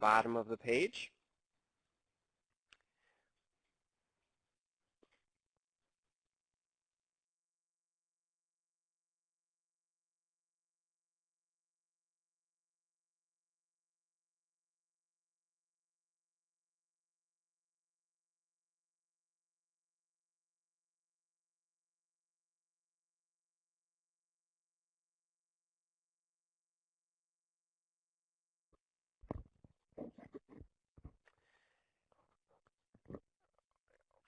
bottom of the page.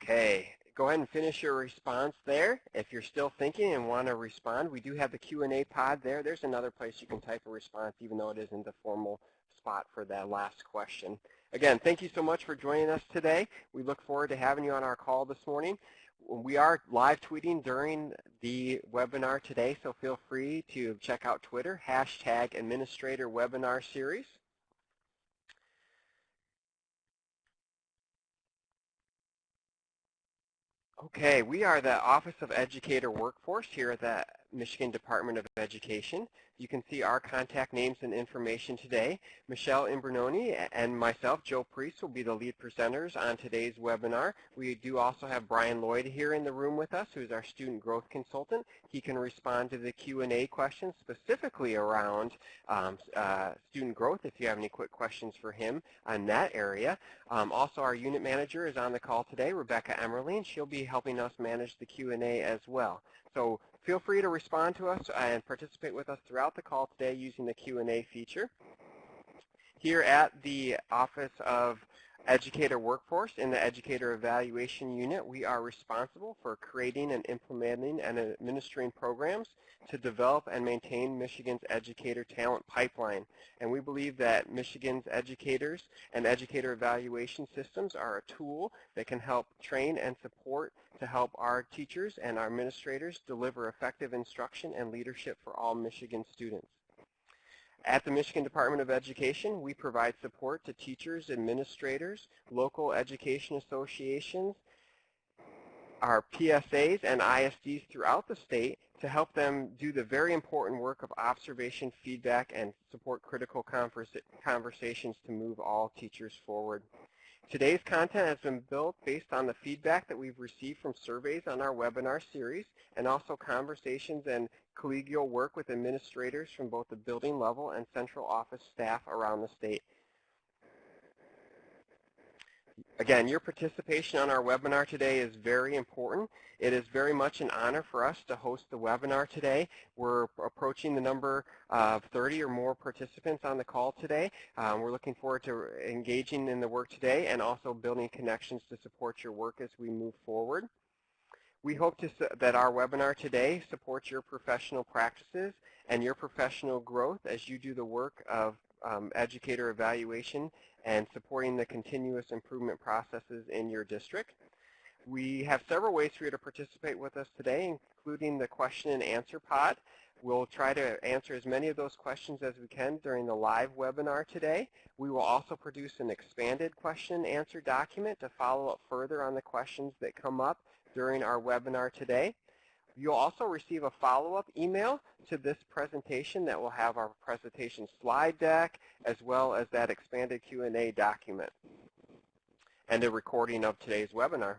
Okay, go ahead and finish your response there. If you're still thinking and want to respond, we do have the Q&A pod there. There's another place you can type a response, even though it isn't the formal spot for that last question. Again, thank you so much for joining us today. We look forward to having you on our call this morning. We are live tweeting during the webinar today, so feel free to check out Twitter, #AdministratorWebinarSeries. Okay, we are the Office of Educator Workforce here at the Michigan Department of Education. You can see our contact names and information today. Michelle Imbranoni and myself, Joe Priest, will be the lead presenters on today's webinar. We do also have Brian Lloyd here in the room with us, who's our student growth consultant. He can respond to the Q&A questions specifically around student growth if you have any quick questions for him on that area. Also, our unit manager is on the call today, Rebecca Emerly, and she'll be helping us manage the Q&A as well. So feel free to respond to us and participate with us throughout the call today using the Q&A feature. Here at the Office of Educator Workforce in the Educator Evaluation Unit, we are responsible for creating and implementing and administering programs to develop and maintain Michigan's educator talent pipeline. And we believe that Michigan's educators and educator evaluation systems are a tool that can help train and support to help our teachers and our administrators deliver effective instruction and leadership for all Michigan students. At the Michigan Department of Education, we provide support to teachers, administrators, local education associations, our PSAs and ISDs throughout the state to help them do the very important work of observation, feedback, and support critical conversations to move all teachers forward. Today's content has been built based on the feedback that we've received from surveys on our webinar series and also conversations and collegial work with administrators from both the building level and central office staff around the state. Again, your participation on our webinar today is very important. It is very much an honor for us to host the webinar today. We're approaching the number of 30 or more participants on the call today. We're looking forward to engaging in the work today and also building connections to support your work as we move forward. We hope that our webinar today supports your professional practices and your professional growth as you do the work of educator evaluation and supporting the continuous improvement processes in your district. We have several ways for you to participate with us today, including the question and answer pod. We'll try to answer as many of those questions as we can during the live webinar today. We will also produce an expanded question and answer document to follow up further on the questions that come up during our webinar today. You'll also receive a follow-up email to this presentation that will have our presentation slide deck as well as that expanded Q&A document and a recording of today's webinar.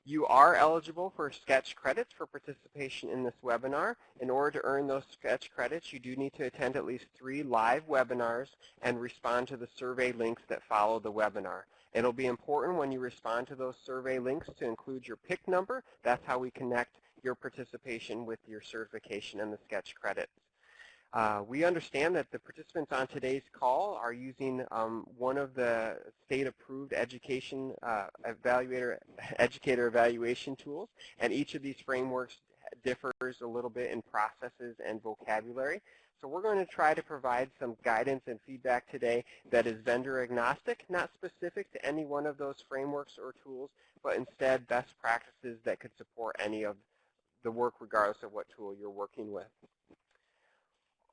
You are eligible for sketch credits for participation in this webinar. In order to earn those sketch credits, you do need to attend at least 3 live webinars and respond to the survey links that follow the webinar. It'll be important when you respond to those survey links to include your PIC number. That's how we connect your participation with your certification and the sketch credits. We understand that the participants on today's call are using one of the state-approved educator evaluation tools, and each of these frameworks differs a little bit in processes and vocabulary. So we're going to try to provide some guidance and feedback today that is vendor agnostic, not specific to any one of those frameworks or tools, but instead best practices that could support any of the work regardless of what tool you're working with.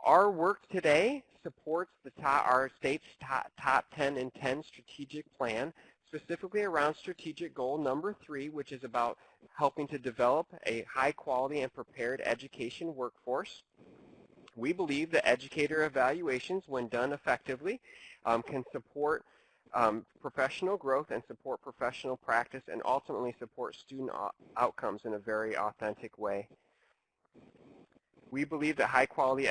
Our work today supports our state's top 10 in 10 strategic plan, specifically around strategic goal number 3, which is about helping to develop a high quality and prepared education workforce. We believe that educator evaluations, when done effectively, can support professional growth and support professional practice and ultimately support student outcomes in a very authentic way. We believe that high-quality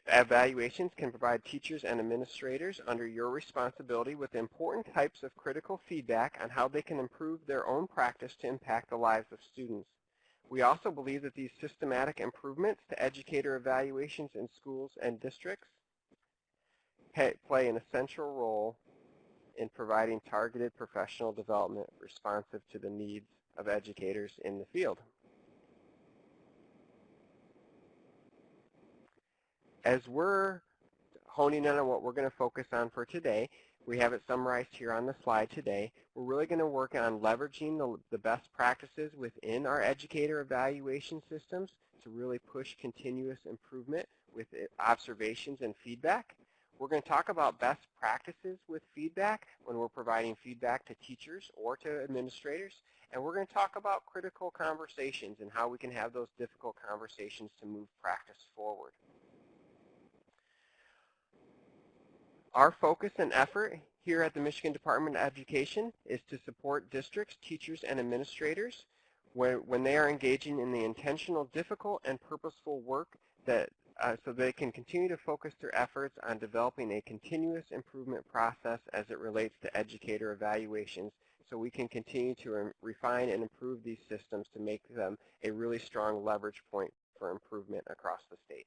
evaluations can provide teachers and administrators under your responsibility with important types of critical feedback on how they can improve their own practice to impact the lives of students. We also believe that these systematic improvements to educator evaluations in schools and districts play an essential role in providing targeted professional development responsive to the needs of educators in the field. As we're honing in on what we're going to focus on for today, we have it summarized here on the slide today. We're really going to work on leveraging the best practices within our educator evaluation systems to really push continuous improvement with observations and feedback. We're going to talk about best practices with feedback when we're providing feedback to teachers or to administrators. And we're going to talk about critical conversations and how we can have those difficult conversations to move practice forward. Our focus and effort here at the Michigan Department of Education is to support districts, teachers, and administrators when they are engaging in the intentional, difficult, and purposeful work that so they can continue to focus their efforts on developing a continuous improvement process as it relates to educator evaluations so we can continue to refine and improve these systems to make them a really strong leverage point for improvement across the state.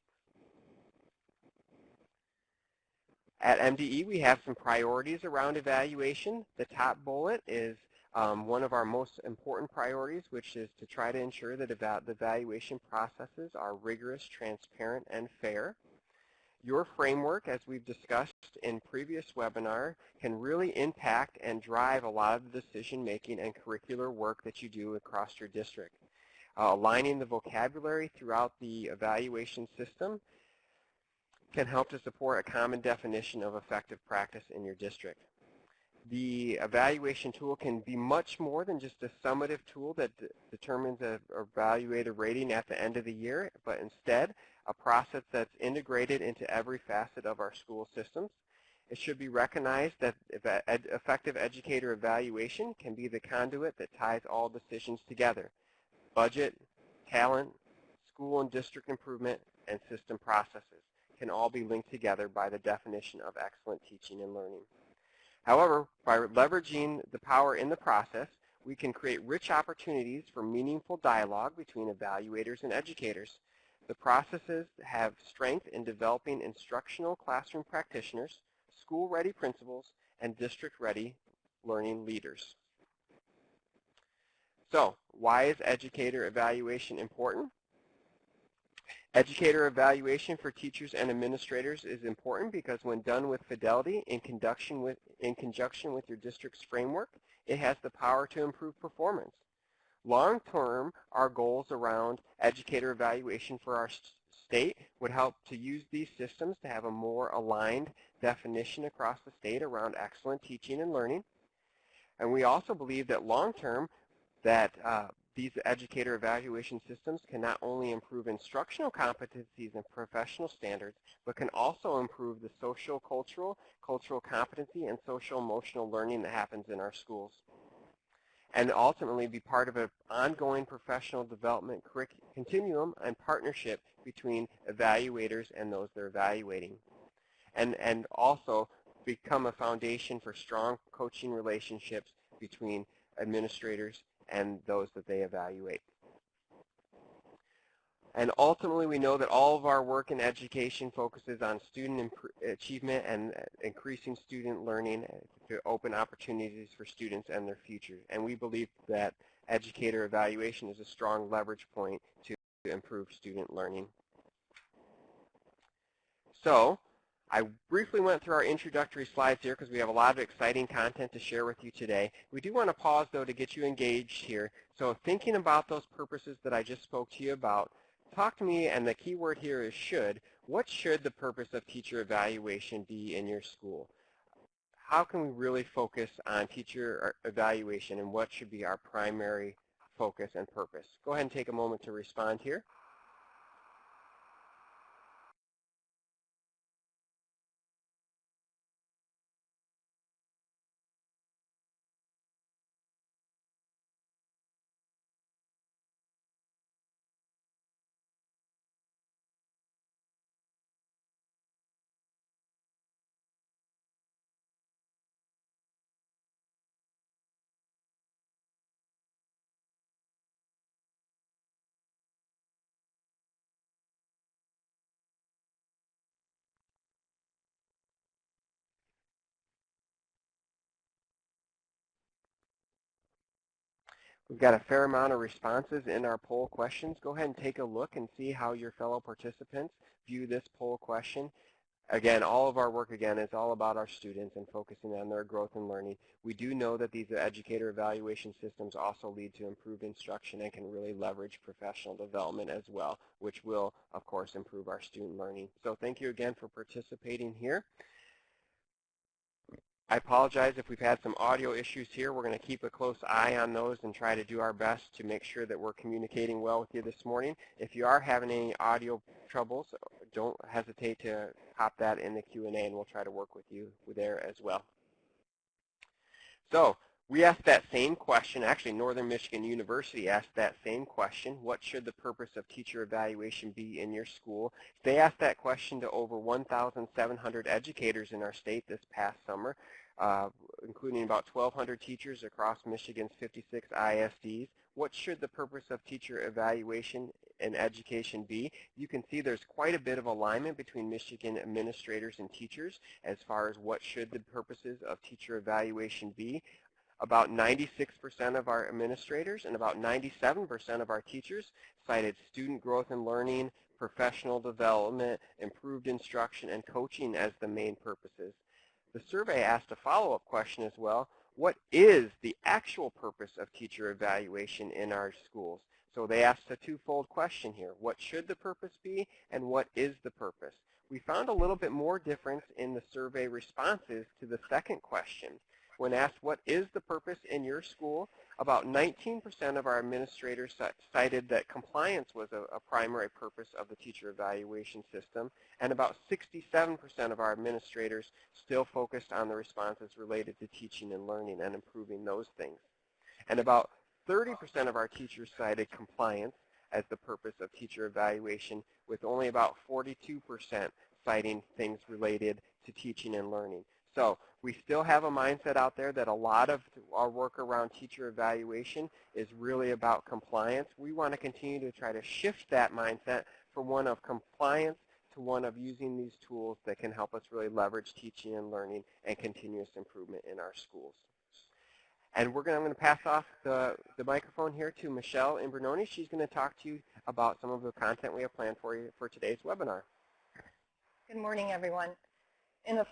At MDE, we have some priorities around evaluation. The top bullet is one of our most important priorities, which is to try to ensure that the evaluation processes are rigorous, transparent, and fair. Your framework, as we've discussed in previous webinar, can really impact and drive a lot of the decision-making and curricular work that you do across your district. Aligning the vocabulary throughout the evaluation system can help to support a common definition of effective practice in your district. The evaluation tool can be much more than just a summative tool that determines an evaluated rating at the end of the year, but instead a process that's integrated into every facet of our school systems. It should be recognized that effective educator evaluation can be the conduit that ties all decisions together. Budget, talent, school and district improvement, and system processes can all be linked together by the definition of excellent teaching and learning. However, by leveraging the power in the process, we can create rich opportunities for meaningful dialogue between evaluators and educators. The processes have strength in developing instructional classroom practitioners, school-ready principals, and district-ready learning leaders. So, why is educator evaluation important? Educator evaluation for teachers and administrators is important because when done with fidelity in conjunction with your district's framework, it has the power to improve performance. Long-term, our goals around educator evaluation for our state would help to use these systems to have a more aligned definition across the state around excellent teaching and learning. And we also believe that long-term, that these educator evaluation systems can not only improve instructional competencies and professional standards, but can also improve the social, cultural competency, and social emotional learning that happens in our schools. And ultimately be part of an ongoing professional development continuum and partnership between evaluators and those they're evaluating. And also become a foundation for strong coaching relationships between administrators and those that they evaluate. And ultimately, we know that all of our work in education focuses on student achievement and increasing student learning to open opportunities for students and their future. And we believe that educator evaluation is a strong leverage point to improve student learning. So, I briefly went through our introductory slides here because we have a lot of exciting content to share with you today. We do want to pause, though, to get you engaged here. So thinking about those purposes that I just spoke to you about, talk to me, and the key word here is should. What should the purpose of teacher evaluation be in your school? How can we really focus on teacher evaluation, and what should be our primary focus and purpose? Go ahead and take a moment to respond here. We've got a fair amount of responses in our poll questions. Go ahead and take a look and see how your fellow participants view this poll question. Again, all of our work, again, is all about our students and focusing on their growth and learning. We do know that these educator evaluation systems also lead to improved instruction and can really leverage professional development as well, which will, of course, improve our student learning. So thank you again for participating here. I apologize if we've had some audio issues here. We're going to keep a close eye on those and try to do our best to make sure that we're communicating well with you this morning. If you are having any audio troubles, don't hesitate to pop that in the Q&A and we'll try to work with you there as well. So we asked that same question. Actually, Northern Michigan University asked that same question. What should the purpose of teacher evaluation be in your school? They asked that question to over 1,700 educators in our state this past summer, including about 1,200 teachers across Michigan's 56 ISDs. What should the purpose of teacher evaluation and education be? You can see there's quite a bit of alignment between Michigan administrators and teachers as far as what should the purposes of teacher evaluation be. About 96% of our administrators and about 97% of our teachers cited student growth and learning, professional development, improved instruction, and coaching as the main purposes. The survey asked a follow-up question as well. What is the actual purpose of teacher evaluation in our schools? So they asked a twofold question here. What should the purpose be, and what is the purpose? We found a little bit more difference in the survey responses to the second question. When asked what is the purpose in your school, about 19% of our administrators cited that compliance was a primary purpose of the teacher evaluation system, and about 67% of our administrators still focused on the responses related to teaching and learning and improving those things. And about 30% of our teachers cited compliance as the purpose of teacher evaluation, with only about 42% citing things related to teaching and learning. So we still have a mindset out there that a lot of our work around teacher evaluation is really about compliance. We want to continue to try to shift that mindset from one of compliance to one of using these tools that can help us really leverage teaching and learning and continuous improvement in our schools. And I'm going to pass off the microphone here to Michelle Imbranoni. She's going to talk to you about some of the content we have planned for you for today's webinar. Good morning, everyone. In a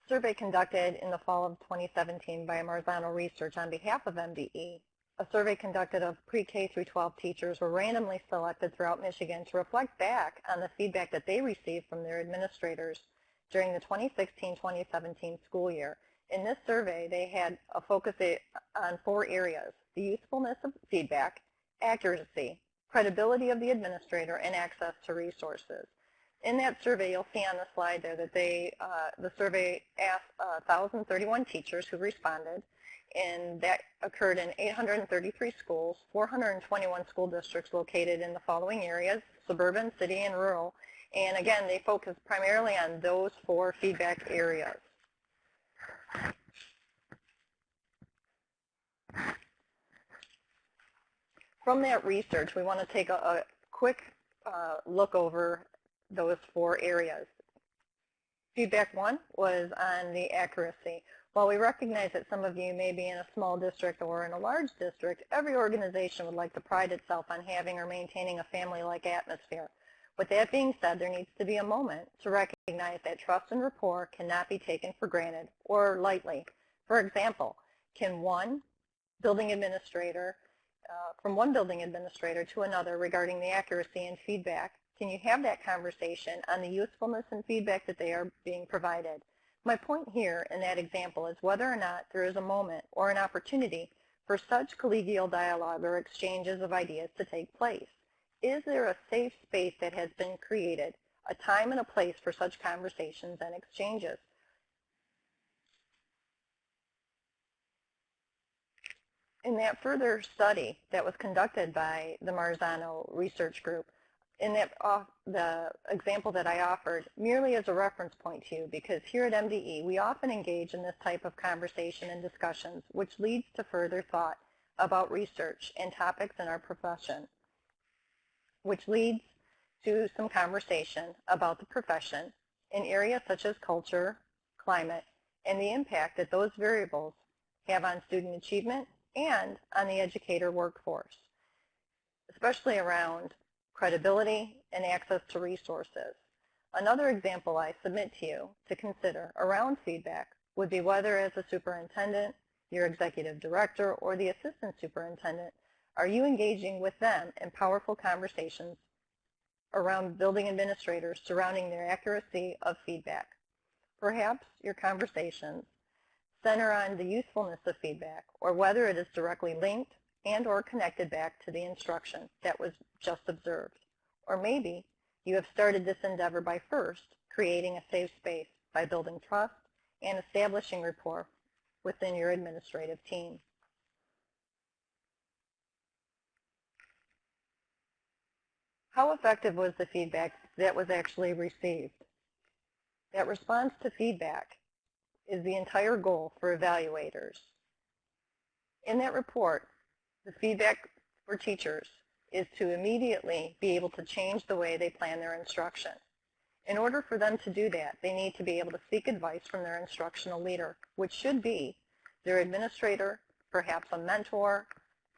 survey conducted in the fall of 2017 by MARZANO Research on behalf of MDE, a survey conducted of pre-K through 12 teachers were randomly selected throughout Michigan to reflect back on the feedback that they received from their administrators during the 2016-2017 school year. In this survey, they had a focus on 4 areas: the usefulness of feedback, accuracy, credibility of the administrator, and access to resources. In that survey, you'll see on the slide there that the survey asked 1,031 teachers who responded, and that occurred in 833 schools, 421 school districts located in the following areas: suburban, city, and rural. And again, they focused primarily on those 4 feedback areas. From that research, we want to take a quick look over those 4 areas. Feedback 1 was on the accuracy. While we recognize that some of you may be in a small district or in a large district, every organization would like to pride itself on having or maintaining a family-like atmosphere. With that being said, there needs to be a moment to recognize that trust and rapport cannot be taken for granted or lightly. For example, can one building administrator, from one building administrator to another regarding the accuracy and feedback, can you have that conversation on the usefulness and feedback that they are being provided? My point here in that example is whether or not there is a moment or an opportunity for such collegial dialogue or exchanges of ideas to take place. Is there a safe space that has been created, a time and a place for such conversations and exchanges? In that further study that was conducted by the MARZANO research group, in that the example that I offered merely as a reference point to you, because here at MDE we often engage in this type of conversation and discussions, which leads to further thought about research and topics in our profession, which leads to some conversation about the profession in areas such as culture, climate, and the impact that those variables have on student achievement, and on the educator workforce, especially around credibility and access to resources. Another example I submit to you to consider around feedback would be whether as a superintendent, your executive director, or the assistant superintendent, are you engaging with them in powerful conversations around building administrators surrounding their accuracy of feedback? Perhaps your conversations center on the usefulness of feedback or whether it is directly linked and or connected back to the instruction that was just observed. Or maybe you have started this endeavor by first creating a safe space by building trust and establishing rapport within your administrative team. How effective was the feedback that was actually received? That response to feedback is the entire goal for evaluators. In that report, the feedback for teachers is to immediately be able to change the way they plan their instruction. In order for them to do that, they need to be able to seek advice from their instructional leader, which should be their administrator, perhaps a mentor,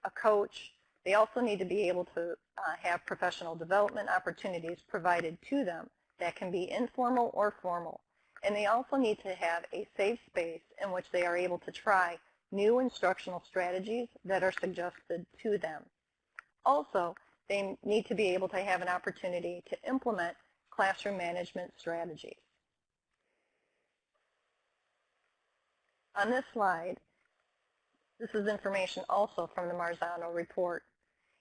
a coach. They also need to be able to have professional development opportunities provided to them that can be informal or formal. And they also need to have a safe space in which they are able to try new instructional strategies that are suggested to them. Also, they need to be able to have an opportunity to implement classroom management strategies. On this slide, this is information also from the MARZANO report.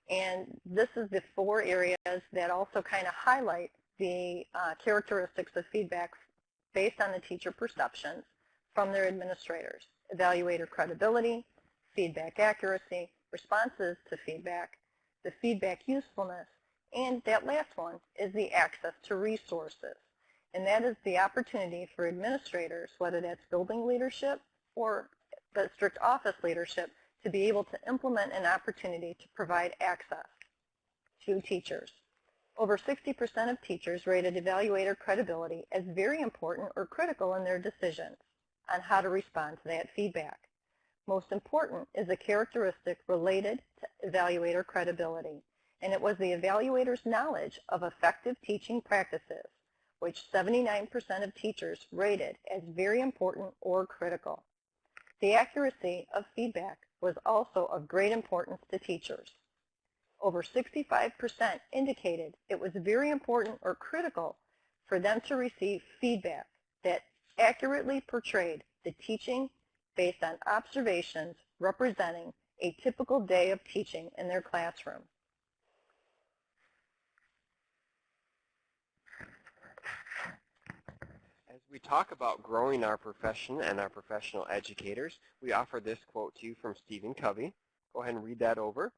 And this is the 4 areas that also kind of highlight the characteristics of feedback based on the teacher perceptions from their administrators: evaluator credibility, feedback accuracy, responses to feedback, the feedback usefulness, and that last one is the access to resources. And that is the opportunity for administrators, whether that's building leadership or the district office leadership, to be able to implement an opportunity to provide access to teachers. Over 60% of teachers rated evaluator credibility as very important or critical in their decisions on how to respond to that feedback. Most important is a characteristic related to evaluator credibility, and it was the evaluator's knowledge of effective teaching practices, which 79% of teachers rated as very important or critical. The accuracy of feedback was also of great importance to teachers. Over 65% indicated it was very important or critical for them to receive feedback that accurately portrayed the teaching based on observations representing a typical day of teaching in their classroom. As we talk about growing our profession and our professional educators, we offer this quote to you from Stephen Covey. Go ahead and read that over.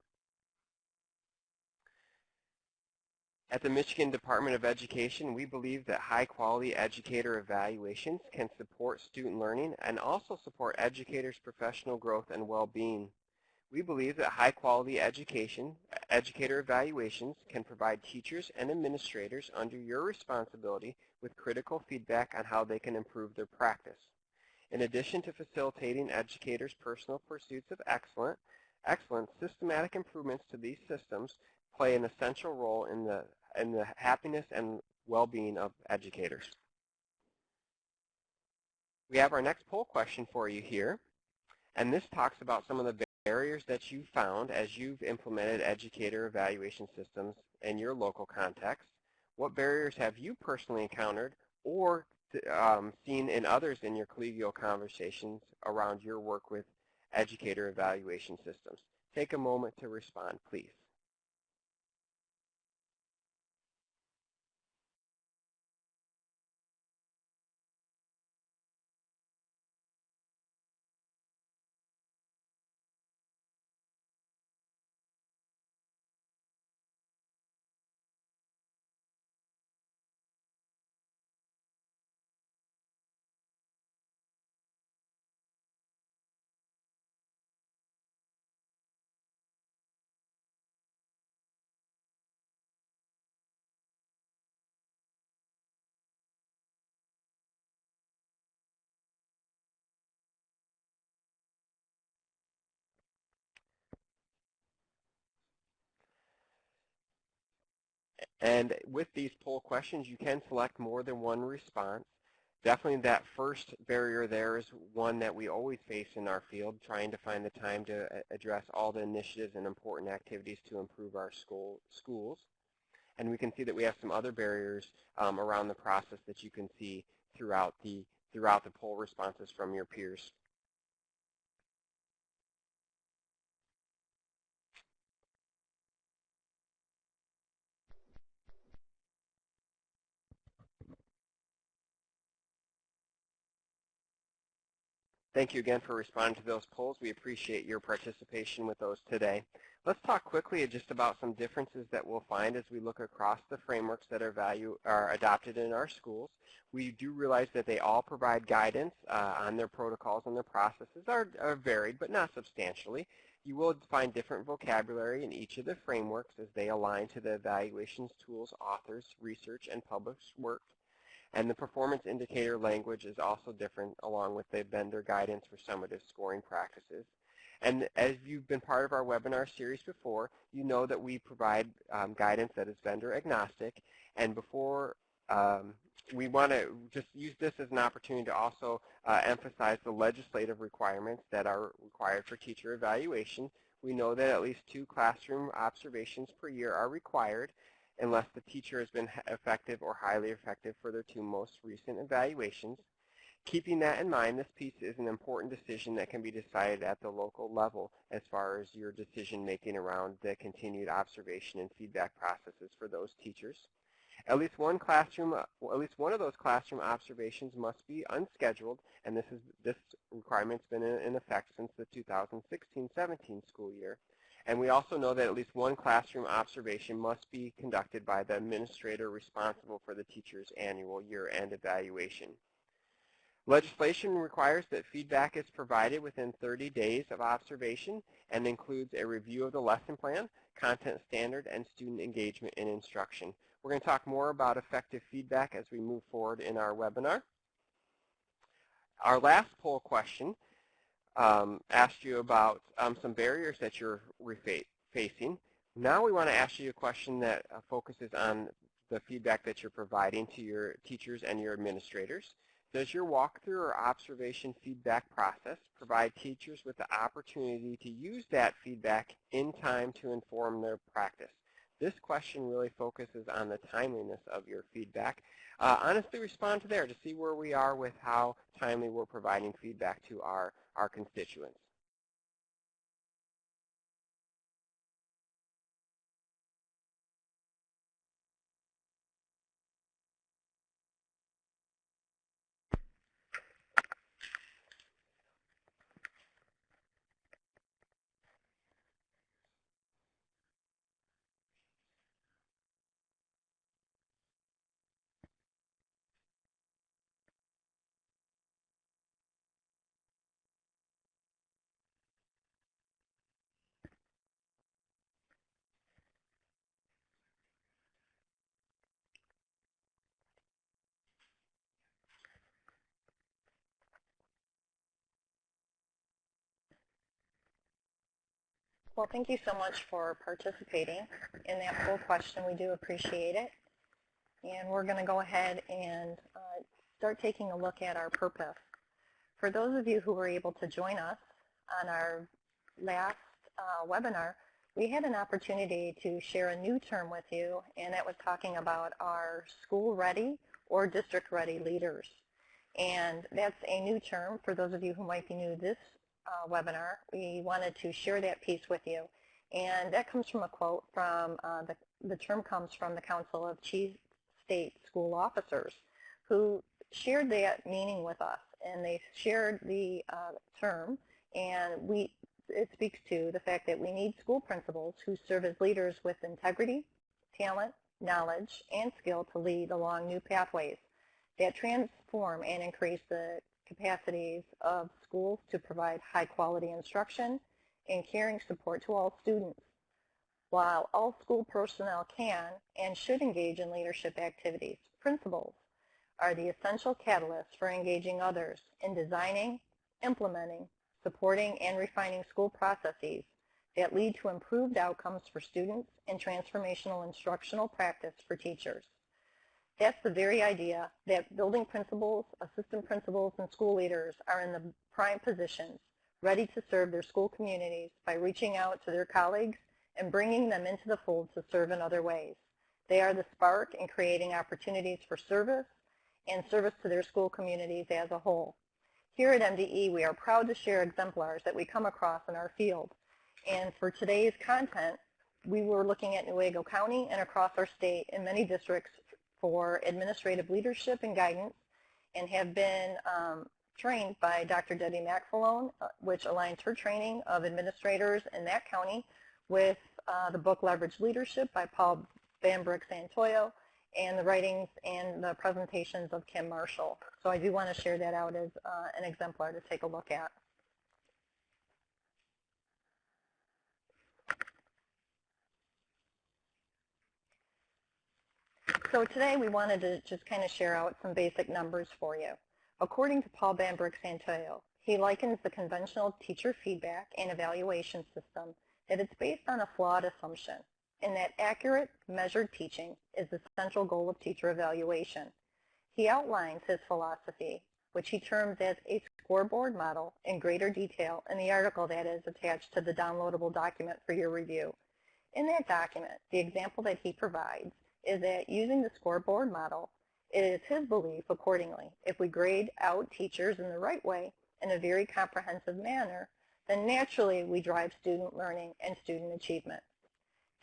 At the Michigan Department of Education, we believe that high-quality educator evaluations can support student learning and also support educators' professional growth and well-being. We believe that high-quality educator evaluations can provide teachers and administrators under your responsibility with critical feedback on how they can improve their practice. In addition to facilitating educators' personal pursuits of excellence, systematic improvements to these systems play an essential role in the happiness and well-being of educators. We have our next poll question for you here, and this talks about some of the barriers that you found as you've implemented educator evaluation systems in your local context. What barriers have you personally encountered or seen in others in your collegial conversations around your work with educator evaluation systems? Take a moment to respond, please. And with these poll questions, you can select more than one response. Definitely that first barrier there is one that we always face in our field, trying to find the time to address all the initiatives and important activities to improve our schools. And we can see that we have some other barriers around the process that you can see throughout the poll responses from your peers. Thank you again for responding to those polls. We appreciate your participation with those today. Let's talk quickly just about some differences that we'll find as we look across the frameworks that are adopted in our schools. We do realize that they all provide guidance on their protocols, and their processes are varied, but not substantially. You will find different vocabulary in each of the frameworks as they align to the evaluations, tools, authors, research, and published work. And the performance indicator language is also different, along with the vendor guidance for summative scoring practices. And as you've been part of our webinar series before, you know that we provide guidance that is vendor agnostic. And before we want to just use this as an opportunity to also emphasize the legislative requirements that are required for teacher evaluation. We know that at least 2 classroom observations per year are required, unless the teacher has been effective or highly effective for their 2 most recent evaluations. Keeping that in mind, this piece is an important decision that can be decided at the local level as far as your decision making around the continued observation and feedback processes for those teachers. At least one of those classroom observations must be unscheduled, and this requirement's been in effect since the 2016-17 school year. And we also know that at least one classroom observation must be conducted by the administrator responsible for the teacher's annual year-end evaluation. Legislation requires that feedback is provided within 30 days of observation and includes a review of the lesson plan, content standard, and student engagement in instruction. We're going to talk more about effective feedback as we move forward in our webinar. Our last poll question asked you about some barriers that you're facing. Now we want to ask you a question that focuses on the feedback that you're providing to your teachers and your administrators. Does your walkthrough or observation feedback process provide teachers with the opportunity to use that feedback in time to inform their practice? This question really focuses on the timeliness of your feedback. Honestly respond to there to see where we are with how timely we're providing feedback to our constituents. Well, thank you so much for participating in that poll question. We do appreciate it. And we're going to go ahead and start taking a look at our purpose. For those of you who were able to join us on our last webinar, we had an opportunity to share a new term with you, and that was talking about our school-ready or district-ready leaders. And that's a new term for those of you who might be new to this webinar. We wanted to share that piece with you. And that comes from a quote from, the term comes from the Council of Chief State School Officers, who shared that meaning with us. And they shared the term, and it speaks to the fact that we need school principals who serve as leaders with integrity, talent, knowledge, and skill to lead along new pathways that transform and increase the capacities of schools to provide high-quality instruction and caring support to all students. While all school personnel can and should engage in leadership activities, principals are the essential catalysts for engaging others in designing, implementing, supporting, and refining school processes that lead to improved outcomes for students and transformational instructional practice for teachers. That's the very idea that building principals, assistant principals, and school leaders are in the prime positions, ready to serve their school communities by reaching out to their colleagues and bringing them into the fold to serve in other ways. They are the spark in creating opportunities for service and service to their school communities as a whole. Here at MDE, we are proud to share exemplars that we come across in our field. And for today's content, we were looking at Newaygo County and across our state in many districts for administrative leadership and guidance, and have been trained by Dr. Debbie McFalone, which aligns her training of administrators in that county with the book Leverage Leadership by Paul Bambrick-Santoyo, and the writings and the presentations of Kim Marshall. So I do want to share that out as an exemplar to take a look at. So today we wanted to just kind of share out some basic numbers for you. According to Paul Bambrick-Santoyo, he likens the conventional teacher feedback and evaluation system that it's based on a flawed assumption, and that accurate, measured teaching is the central goal of teacher evaluation. He outlines his philosophy, which he terms as a scoreboard model, in greater detail in the article that is attached to the downloadable document for your review. In that document, the example that he provides is that using the scoreboard model, it is his belief accordingly, if we grade out teachers in the right way in a very comprehensive manner, then naturally we drive student learning and student achievement.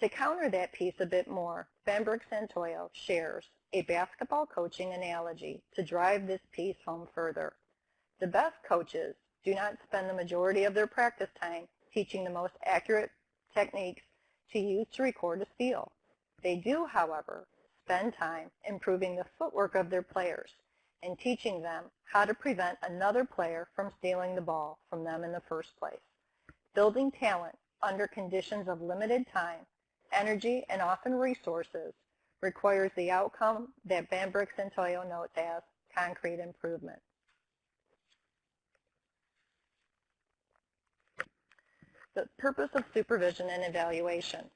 To counter that piece a bit more, Bambrick-Santoyo shares a basketball coaching analogy to drive this piece home further. The best coaches do not spend the majority of their practice time teaching the most accurate techniques to use to record a steal. They do, however, spend time improving the footwork of their players and teaching them how to prevent another player from stealing the ball from them in the first place. Building talent under conditions of limited time, energy, and often resources requires the outcome that Bambrick-Santoyo notes as concrete improvement. The purpose of supervision and evaluation.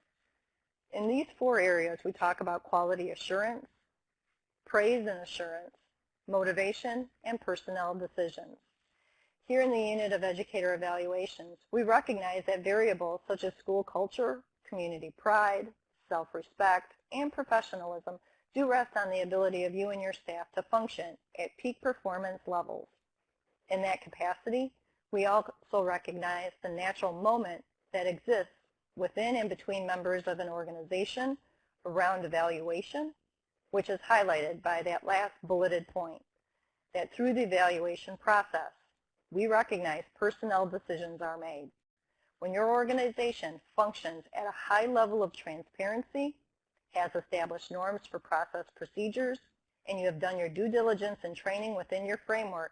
In these 4 areas, we talk about quality assurance, praise and assurance, motivation, and personnel decisions. Here in the unit of educator evaluations, we recognize that variables such as school culture, community pride, self-respect, and professionalism do rest on the ability of you and your staff to function at peak performance levels. In that capacity, we also recognize the natural moment that exists within and between members of an organization around evaluation, which is highlighted by that last bulleted point, that through the evaluation process, we recognize personnel decisions are made. When your organization functions at a high level of transparency, has established norms for process procedures, and you have done your due diligence and training within your framework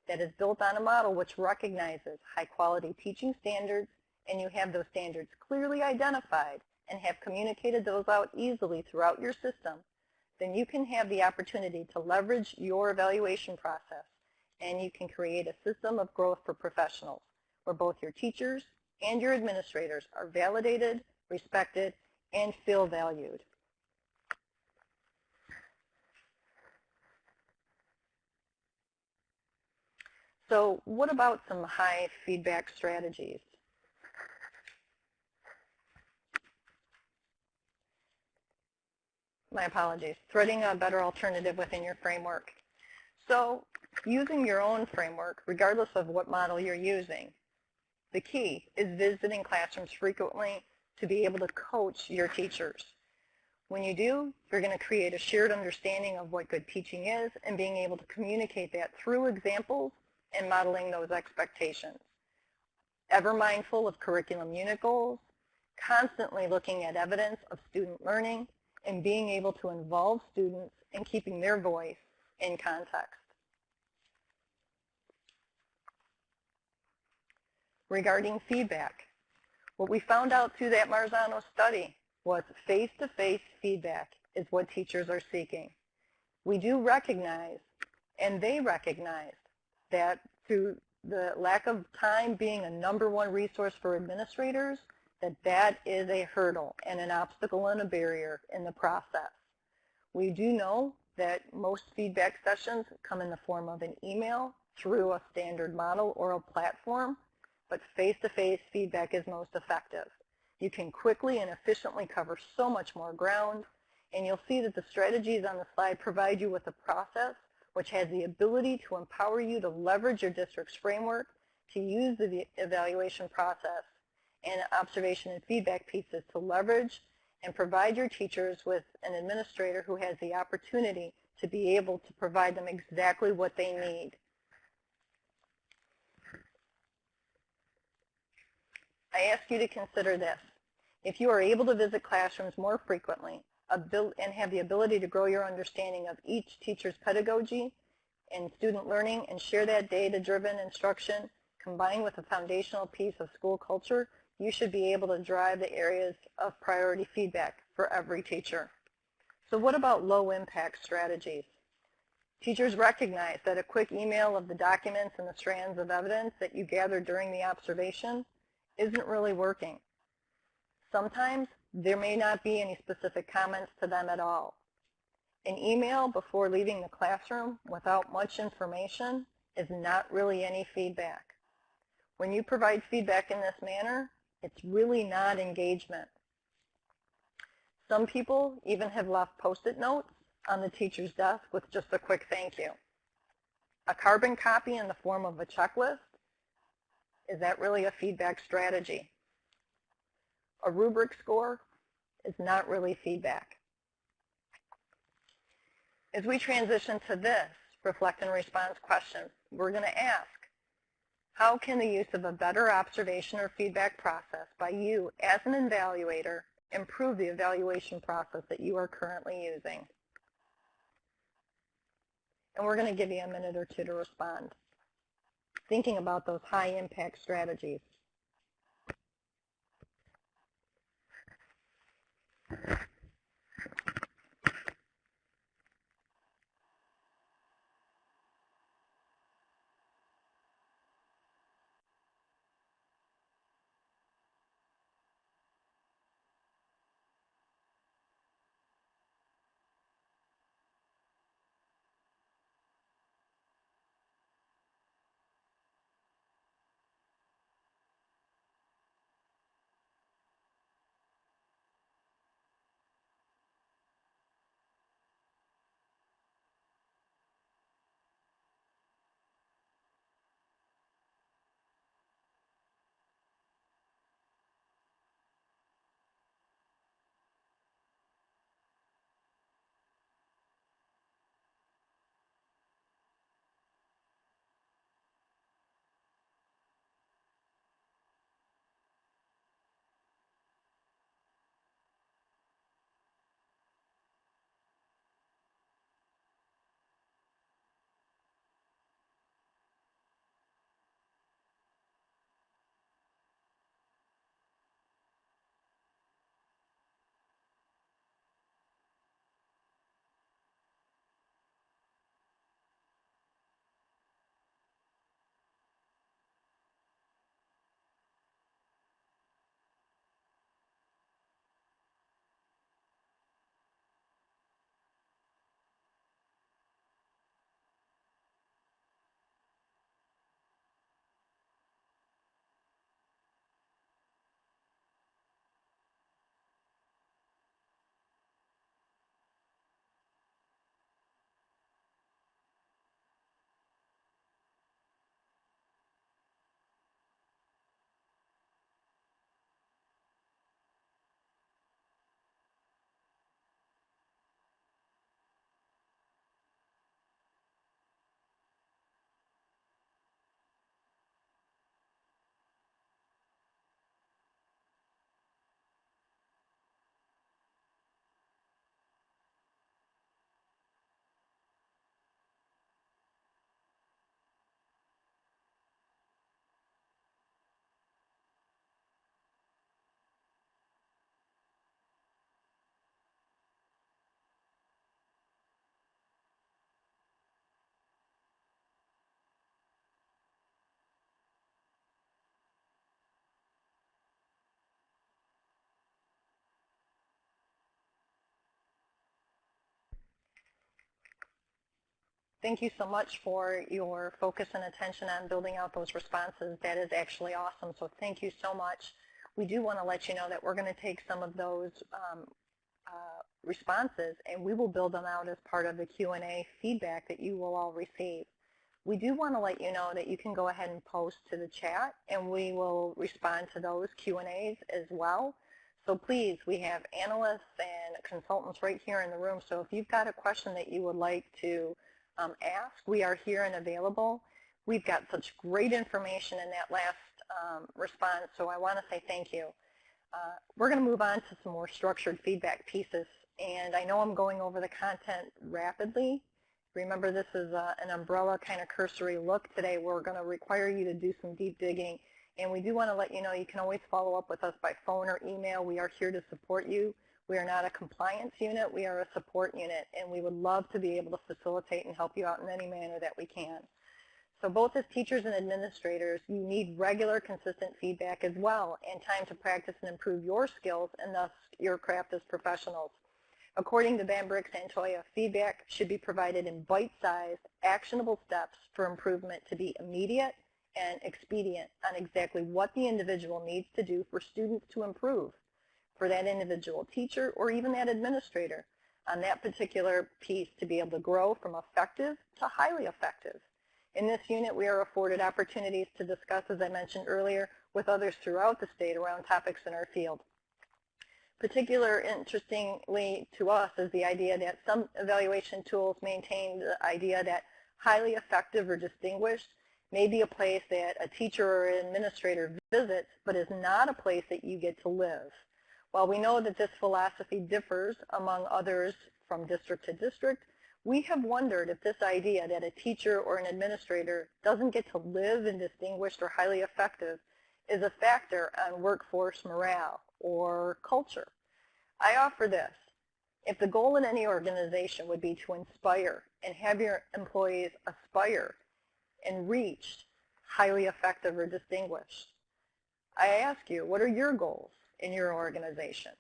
that is built on a model which recognizes high-quality teaching standards, and you have those standards clearly identified and have communicated those out easily throughout your system, then you can have the opportunity to leverage your evaluation process, and you can create a system of growth for professionals where both your teachers and your administrators are validated, respected, and feel valued. So what about some high feedback strategies? My apologies. Threading a better alternative within your framework. So using your own framework, regardless of what model you're using, the key is visiting classrooms frequently to be able to coach your teachers. When you do, you're going to create a shared understanding of what good teaching is and being able to communicate that through examples and modeling those expectations. Ever mindful of curriculum unit goals, constantly looking at evidence of student learning, and being able to involve students in keeping their voice in context. Regarding feedback, what we found out through that MARZANO study was face-to-face feedback is what teachers are seeking. We do recognize, and they recognize, that through the lack of time being a #1 resource for administrators, that is a hurdle and an obstacle and a barrier in the process. We do know that most feedback sessions come in the form of an email through a standard model or a platform, but face-to-face feedback is most effective. You can quickly and efficiently cover so much more ground, and you'll see that the strategies on the slide provide you with a process which has the ability to empower you to leverage your district's framework, to use the evaluation process and observation and feedback pieces to leverage and provide your teachers with an administrator who has the opportunity to be able to provide them exactly what they need. I ask you to consider this. If you are able to visit classrooms more frequently and have the ability to grow your understanding of each teacher's pedagogy and student learning and share that data-driven instruction combined with a foundational piece of school culture, you should be able to drive the areas of priority feedback for every teacher. So what about low-impact strategies? Teachers recognize that a quick email of the documents and the strands of evidence that you gathered during the observation isn't really working. Sometimes there may not be any specific comments to them at all. An email before leaving the classroom without much information is not really any feedback. When you provide feedback in this manner, it's really not engagement. Some people even have left Post-it notes on the teacher's desk with just a quick thank you. A carbon copy in the form of a checklist, is that really a feedback strategy? A rubric score is not really feedback. As we transition to this reflect and response question, we're going to ask, how can the use of a better observation or feedback process by you as an evaluator improve the evaluation process that you are currently using? And we're going to give you a minute or two to respond, thinking about those high impact strategies. Thank you so much for your focus and attention on building out those responses. That is actually awesome, so thank you so much. We do want to let you know that we're going to take some of those responses and we will build them out as part of the Q&A feedback that you will all receive. We do want to let you know that you can go ahead and post to the chat and we will respond to those Q&As as well. So please, we have analysts and consultants right here in the room, so if you've got a question that you would like to ask, we are here and available. We've got such great information in that last response, so I want to say thank you. We're going to move on to some more structured feedback pieces, and I know I'm going over the content rapidly. Remember, this is an umbrella kind of cursory look. Today we're going to require you to do some deep digging, and we do want to let you know you can always follow up with us by phone or email. We are here to support you. We are not a compliance unit, we are a support unit, and we would love to be able to facilitate and help you out in any manner that we can. So both as teachers and administrators, you need regular, consistent feedback as well, and time to practice and improve your skills and thus your craft as professionals. According to Bambrick-Santoya, feedback should be provided in bite-sized, actionable steps for improvement to be immediate and expedient on exactly what the individual needs to do for students to improve, for that individual teacher or even that administrator on that particular piece to be able to grow from effective to highly effective. In this unit, we are afforded opportunities to discuss, as I mentioned earlier, with others throughout the state around topics in our field. Particularly interestingly to us is the idea that some evaluation tools maintain the idea that highly effective or distinguished may be a place that a teacher or an administrator visits, but is not a place that you get to live. While we know that this philosophy differs among others from district to district, we have wondered if this idea that a teacher or an administrator doesn't get to live in distinguished or highly effective is a factor on workforce morale or culture. I offer this. If the goal in any organization would be to inspire and have your employees aspire and reach highly effective or distinguished, I ask you, what are your goals in your organization?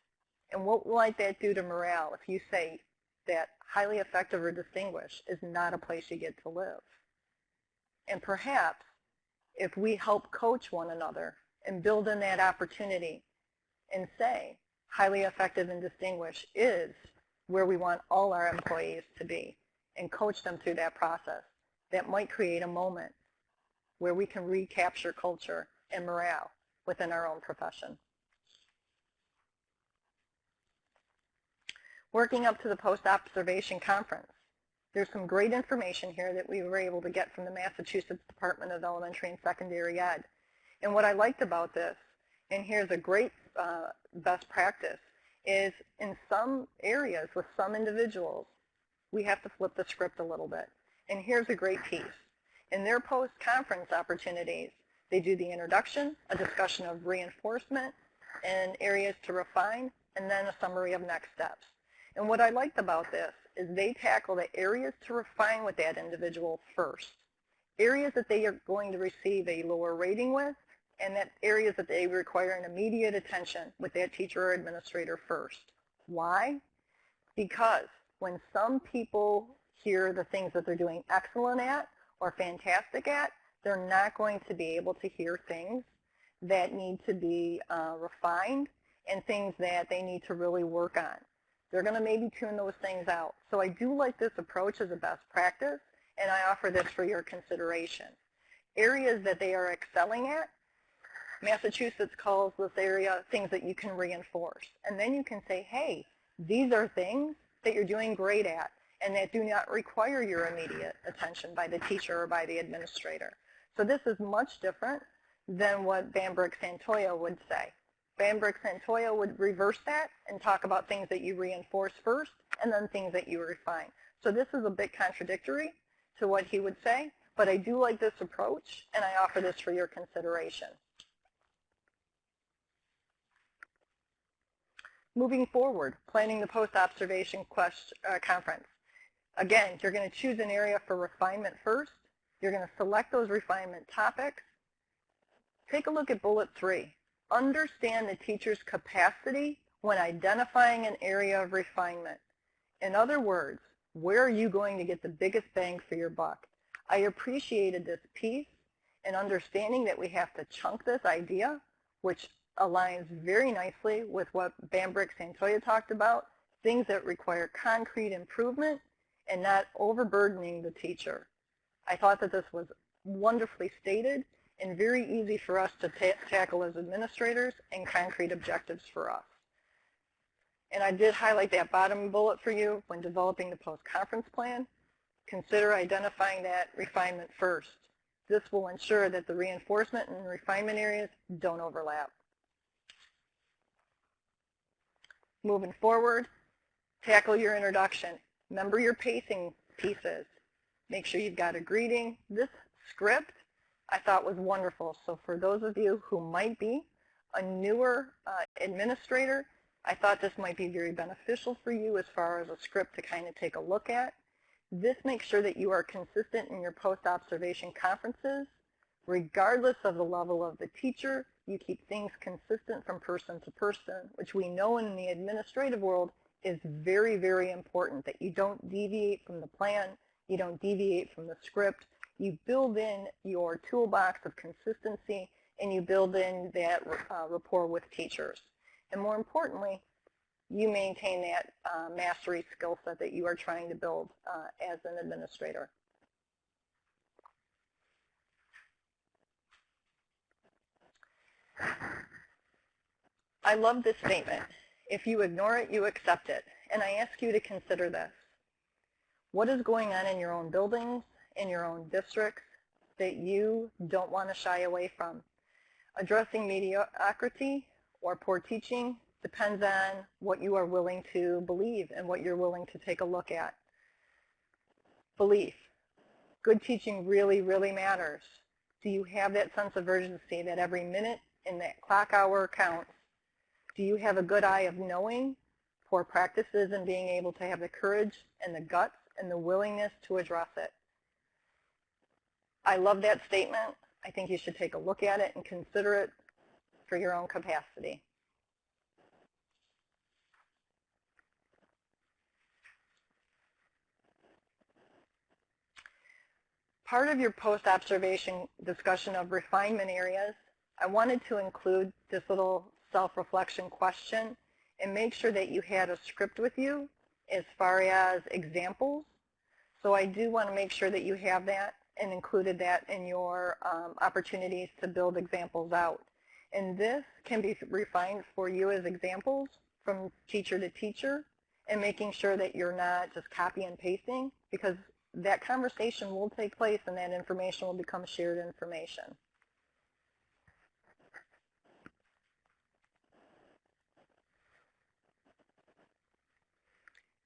And what might that do to morale if you say that highly effective or distinguished is not a place you get to live? And perhaps if we help coach one another and build in that opportunity and say highly effective and distinguished is where we want all our employees to be and coach them through that process, that might create a moment where we can recapture culture and morale within our own profession. Working up to the post-observation conference. There's some great information here that we were able to get from the Massachusetts Department of Elementary and Secondary Ed. And what I liked about this, and here's a great best practice, is in some areas with some individuals, we have to flip the script a little bit. And here's a great piece. In their post-conference opportunities, they do the introduction, a discussion of reinforcement, and areas to refine, and then a summary of next steps. And what I liked about this is they tackle the areas to refine with that individual first. Areas that they are going to receive a lower rating with, and that areas that they require an immediate attention with that teacher or administrator first. Why? Because when some people hear the things that they're doing excellent at or fantastic at, they're not going to be able to hear things that need to be refined and things that they need to really work on. They're going to maybe tune those things out. So I do like this approach as a best practice, and I offer this for your consideration. Areas that they are excelling at, Massachusetts calls this area things that you can reinforce. And then you can say, hey, these are things that you're doing great at and that do not require your immediate attention by the teacher or by the administrator. So this is much different than what Bambrick-Santoya would say. Bambrick-Santoya would reverse that and talk about things that you reinforce first and then things that you refine. So this is a bit contradictory to what he would say, but I do like this approach and I offer this for your consideration. Moving forward, planning the post-observation conference. Again, you're going to choose an area for refinement first. You're going to select those refinement topics. Take a look at bullet 3. Understand the teacher's capacity when identifying an area of refinement. In other words, Where are you going to get the biggest bang for your buck? I appreciated this piece and understanding that we have to chunk this idea, which aligns very nicely with what Bambrick Santoya talked about, things that require concrete improvement and not overburdening the teacher. I thought that this was wonderfully stated and very easy for us to tackle as administrators and concrete objectives for us. And I did highlight that bottom bullet for you when developing the post-conference plan. Consider identifying that refinement first. This will ensure that the reinforcement and refinement areas don't overlap. Moving forward, tackle your introduction. Remember your pacing pieces. Make sure you've got a greeting. This script I thought was wonderful. So for those of you who might be a newer administrator, I thought this might be very beneficial for you as far as a script to kind of take a look at. This makes sure that you are consistent in your post-observation conferences. Regardless of the level of the teacher, you keep things consistent from person to person, which we know in the administrative world is very, very important, that you don't deviate from the plan, you don't deviate from the script. You build in your toolbox of consistency, and you build in that rapport with teachers. And more importantly, you maintain that mastery skill set that you are trying to build as an administrator. I love this statement. If you ignore it, you accept it. And I ask you to consider this. What is going on in your own buildings, in your own districts, that you don't want to shy away from? Addressing mediocrity or poor teaching depends on what you are willing to believe and what you're willing to take a look at. Belief. Good teaching really, really matters. Do you have that sense of urgency that every minute in that clock hour counts? Do you have a good eye of knowing poor practices and being able to have the courage and the guts and the willingness to address it? I love that statement. I think you should take a look at it and consider it for your own capacity. Part of your post-observation discussion of refinement areas, I wanted to include this little self-reflection question and make sure that you had a script with you as far as examples. So I do want to make sure that you have that and included that in your opportunities to build examples out. And this can be refined for you as examples from teacher to teacher, and making sure that you're not just copy and pasting, because that conversation will take place and that information will become shared information.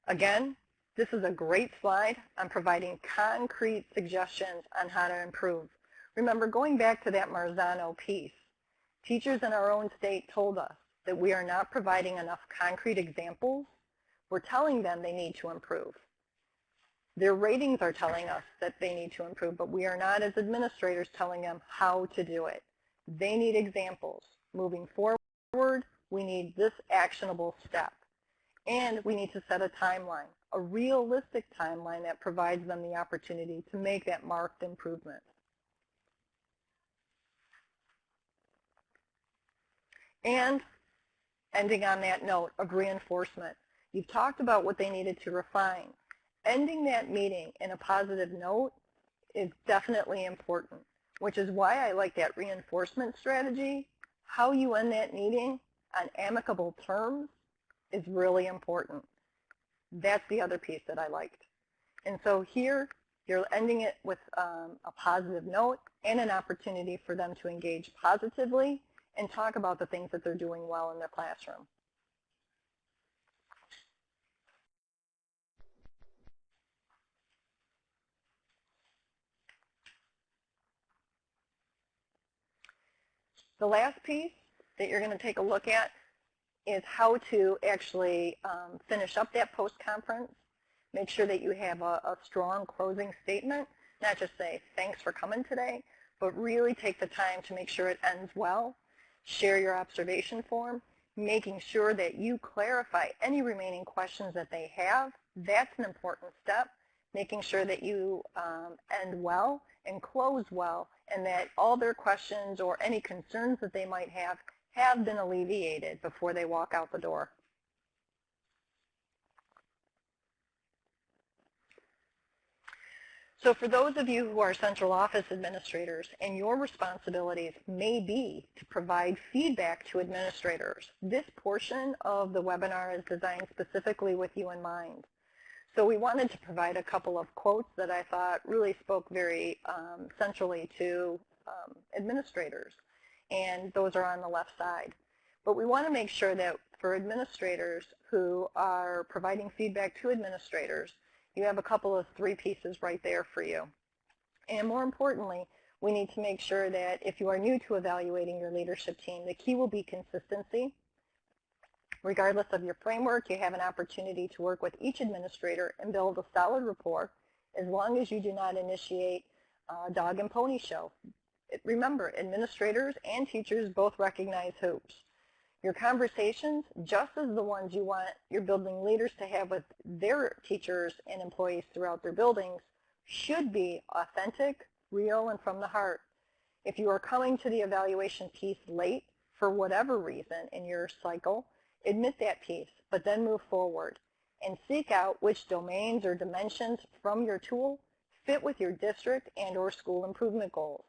Again, this is a great slide on providing concrete suggestions on how to improve. Remember, going back to that MARZANO piece, teachers in our own state told us that we are not providing enough concrete examples. We're telling them they need to improve. Their ratings are telling us that they need to improve, but we are not, as administrators, telling them how to do it. They need examples. Moving forward, we need this actionable step. And we need to set a timeline, a realistic timeline that provides them the opportunity to make that marked improvement. And ending on that note of reinforcement, you've talked about what they needed to refine. Ending that meeting in a positive note is definitely important, which is why I like that reinforcement strategy. How you end that meeting on amicable terms is really important. That's the other piece that I liked. And so here, you're ending it with a positive note and an opportunity for them to engage positively and talk about the things that they're doing well in their classroom. The last piece that you're going to take a look at is how to actually finish up that post-conference. Make sure that you have a strong closing statement, not just say, thanks for coming today, but really take the time to make sure it ends well. Share your observation form, making sure that you clarify any remaining questions that they have That's an important step, making sure that you end well and close well, and that all their questions or any concerns that they might have been alleviated before they walk out the door. So for those of you who are central office administrators, and your responsibilities may be to provide feedback to administrators, this portion of the webinar is designed specifically with you in mind. So we wanted to provide a couple of quotes that I thought really spoke very centrally to administrators, and those are on the left side. But we want to make sure that for administrators who are providing feedback to administrators, you have a couple of 3 pieces right there for you. And more importantly, we need to make sure that if you are new to evaluating your leadership team, the key will be consistency. Regardless of your framework, you have an opportunity to work with each administrator and build a solid rapport, as long as you do not initiate a dog and pony show. Remember, administrators and teachers both recognize hoops. Your conversations, just as the ones you want your building leaders to have with their teachers and employees throughout their buildings, should be authentic, real, and from the heart. If you are coming to the evaluation piece late for whatever reason in your cycle, admit that piece, but then move forward and seek out which domains or dimensions from your tool fit with your district and or school improvement goals.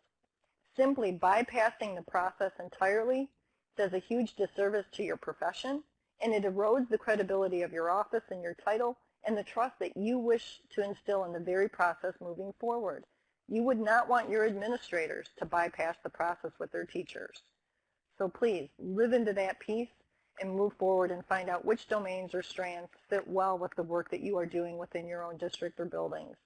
Simply bypassing the process entirely does a huge disservice to your profession, and it erodes the credibility of your office and your title and the trust that you wish to instill in the very process moving forward. You would not want your administrators to bypass the process with their teachers. So please live into that piece and move forward and find out which domains or strands fit well with the work that you are doing within your own district or buildings.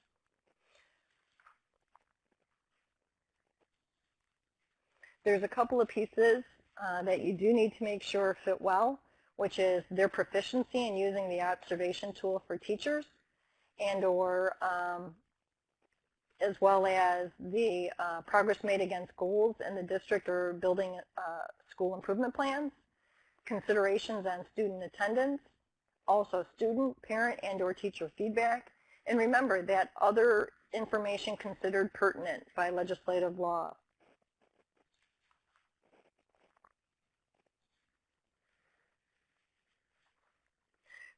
There's a couple of pieces that you do need to make sure fit well, which is their proficiency in using the observation tool for teachers, and or as well as the progress made against goals in the district or building school improvement plans, considerations on student attendance, also student, parent, and or teacher feedback, and remember that other information considered pertinent by legislative law.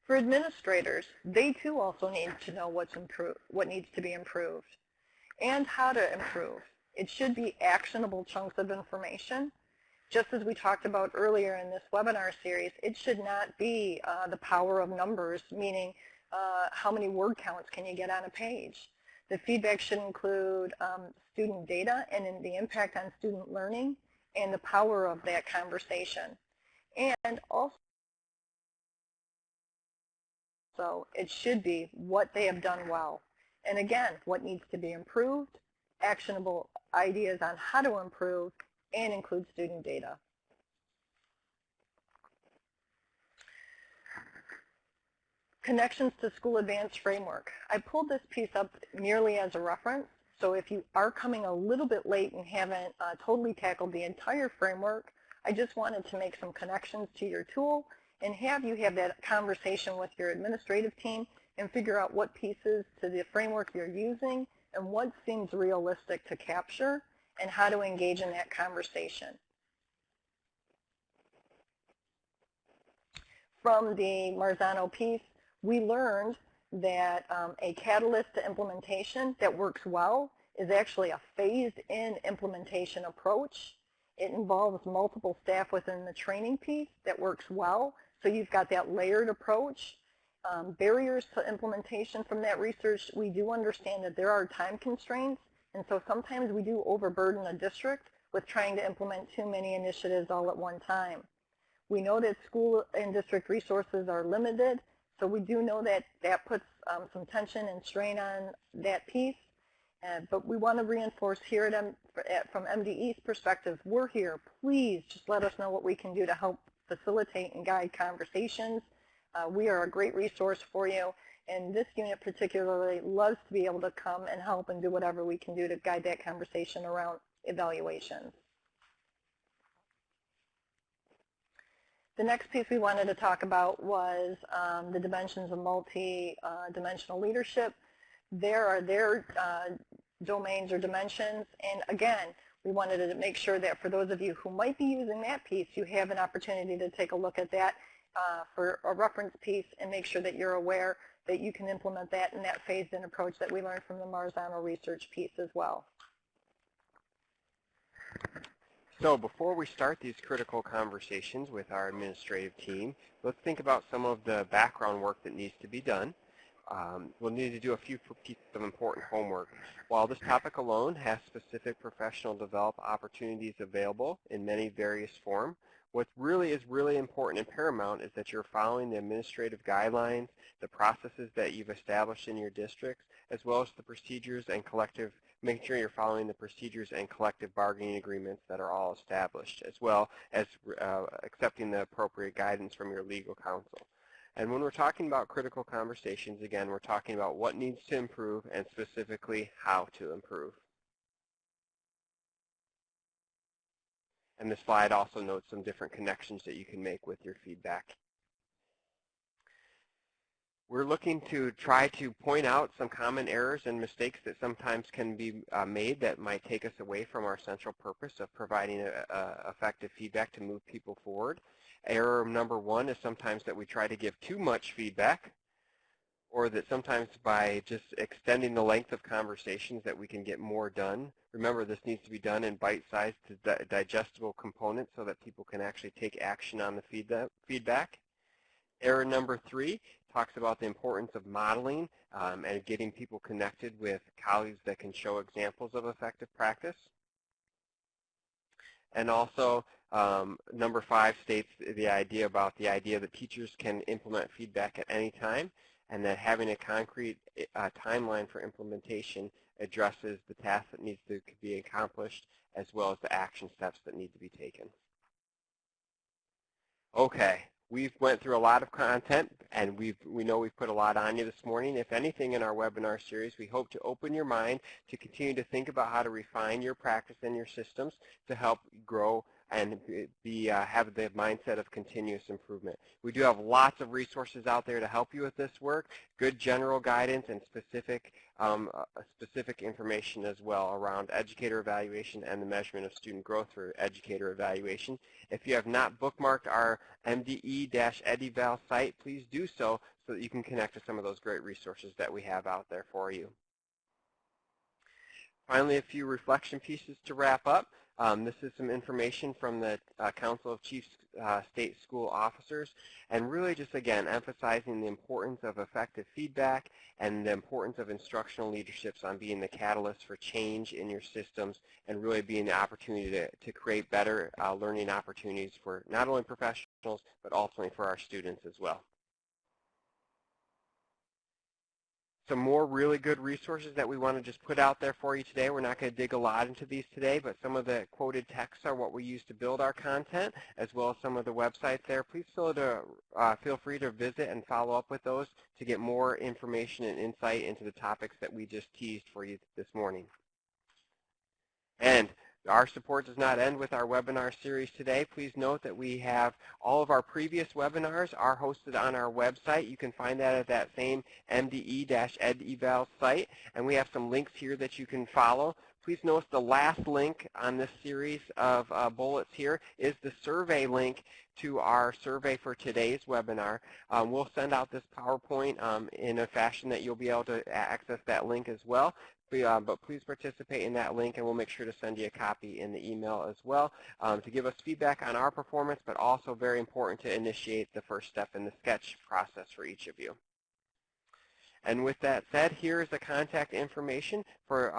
For administrators, they too also need to know what needs to be improved and how to improve. It should be actionable chunks of information. Just as we talked about earlier in this webinar series, it should not be the power of numbers, meaning how many word counts can you get on a page. The feedback should include student data and the impact on student learning and the power of that conversation. And also, it should be what they have done well. And again, what needs to be improved, actionable ideas on how to improve, and include student data. Connections to School Advanced Framework. I pulled this piece up merely as a reference, so if you are coming a little bit late and haven't totally tackled the entire framework, I just wanted to make some connections to your tool and have you have that conversation with your administrative team and figure out what pieces to the framework you're using and what seems realistic to capture and how to engage in that conversation. From the MARZANO piece, we learned that a catalyst to implementation that works well is actually a phased-in implementation approach. It involves multiple staff within the training piece that works well. So you've got that layered approach. Barriers to implementation from that research, we do understand that there are time constraints, and so sometimes we do overburden a district with trying to implement too many initiatives all at one time. We know that school and district resources are limited, so we do know that that puts some tension and strain on that piece. But we want to reinforce here from MDE's perspective, we're here. Please just let us know what we can do to help facilitate and guide conversations. We are a great resource for you, and this unit particularly loves to be able to come and help and do whatever we can do to guide that conversation around evaluations. The next piece we wanted to talk about was the dimensions of multi-dimensional leadership. There are their domains or dimensions, and again, we wanted to make sure that for those of you who might be using that piece, you have an opportunity to take a look at that for a reference piece and make sure that you're aware that you can implement that in that phased-in approach that we learned from the MARZANO research piece as well. So before we start these critical conversations with our administrative team, let's think about some of the background work that needs to be done. We'll need to do a few pieces of important homework. While this topic alone has specific professional development opportunities available in many various forms, what really is important and paramount is that you're following the administrative guidelines, the processes that you've established in your districts, as well as the procedures and making sure you're following the procedures and collective bargaining agreements that are all established, as well as accepting the appropriate guidance from your legal counsel. And when we're talking about critical conversations, again, we're talking about what needs to improve and specifically how to improve. And this slide also notes some different connections that you can make with your feedback. We're looking to try to point out some common errors and mistakes that sometimes can be made that might take us away from our central purpose of providing effective feedback to move people forward. Error number one is sometimes that we try to give too much feedback, or that sometimes by just extending the length of conversations that we can get more done. Remember, this needs to be done in bite-sized, digestible components so that people can actually take action on the feedback. Error number three talks about the importance of modeling and getting people connected with colleagues that can show examples of effective practice. And also, number five states the idea that teachers can implement feedback at any time, and that having a concrete timeline for implementation addresses the task that needs to be accomplished as well as the action steps that need to be taken. Okay, we've went through a lot of content, and we know we've put a lot on you this morning. If anything in our webinar series, we hope to open your mind to continue to think about how to refine your practice and your systems to help grow and have the mindset of continuous improvement. We do have lots of resources out there to help you with this work, good general guidance and specific information as well around educator evaluation and the measurement of student growth for educator evaluation. If you have not bookmarked our MDE-EdEval site, please do so that you can connect to some of those great resources that we have out there for you. Finally, a few reflection pieces to wrap up. This is some information from the Council of Chief State School Officers, and really just, again, emphasizing the importance of effective feedback and the importance of instructional leaderships on being the catalyst for change in your systems and really being the opportunity to create better learning opportunities for not only professionals, but ultimately for our students as well. Some more really good resources that we want to just put out there for you today. We're not going to dig a lot into these today, but some of the quoted texts are what we use to build our content, as well as some of the websites there. Please feel free to visit and follow up with those to get more information and insight into the topics that we just teased for you this morning. And our support does not end with our webinar series today. Please note that we have all of our previous webinars are hosted on our website. You can find that at that same MDE-EdEval site, and we have some links here that you can follow. Please note the last link on this series of bullets here is the survey link to our survey for today's webinar. We'll send out this PowerPoint in a fashion that you'll be able to access that link as well. But please participate in that link, and we'll make sure to send you a copy in the email as well to give us feedback on our performance, but also very important to initiate the first step in the sketch process for each of you. And with that said, here is the contact information for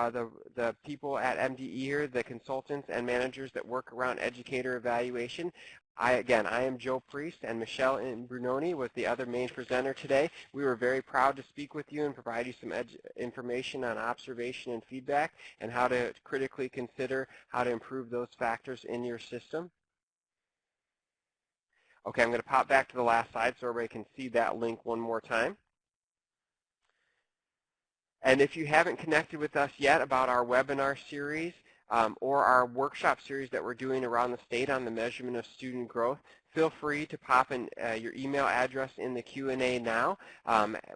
the people at MDE here, the consultants and managers that work around educator evaluation. I am Joe Priest, and Michelle Imbrunoni was the other main presenter today. We were very proud to speak with you and provide you some information on observation and feedback and how to critically consider how to improve those factors in your system. Okay, I'm going to pop back to the last slide so everybody can see that link one more time. And if you haven't connected with us yet about our webinar series, or our workshop series that we're doing around the state on the measurement of student growth, feel free to pop in your email address in the Q&A now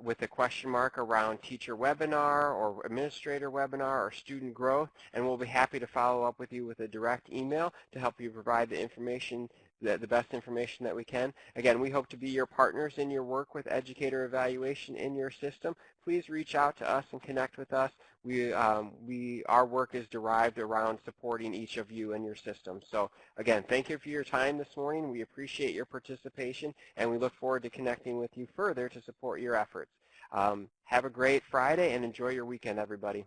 with a question mark around teacher webinar or administrator webinar or student growth, and we'll be happy to follow up with you with a direct email to help you provide the information, the best information that we can. Again, we hope to be your partners in your work with educator evaluation in your system. Please reach out to us and connect with us. Our work is derived around supporting each of you in your system. So again, thank you for your time this morning. We appreciate your participation, and we look forward to connecting with you further to support your efforts. Have a great Friday and enjoy your weekend, everybody.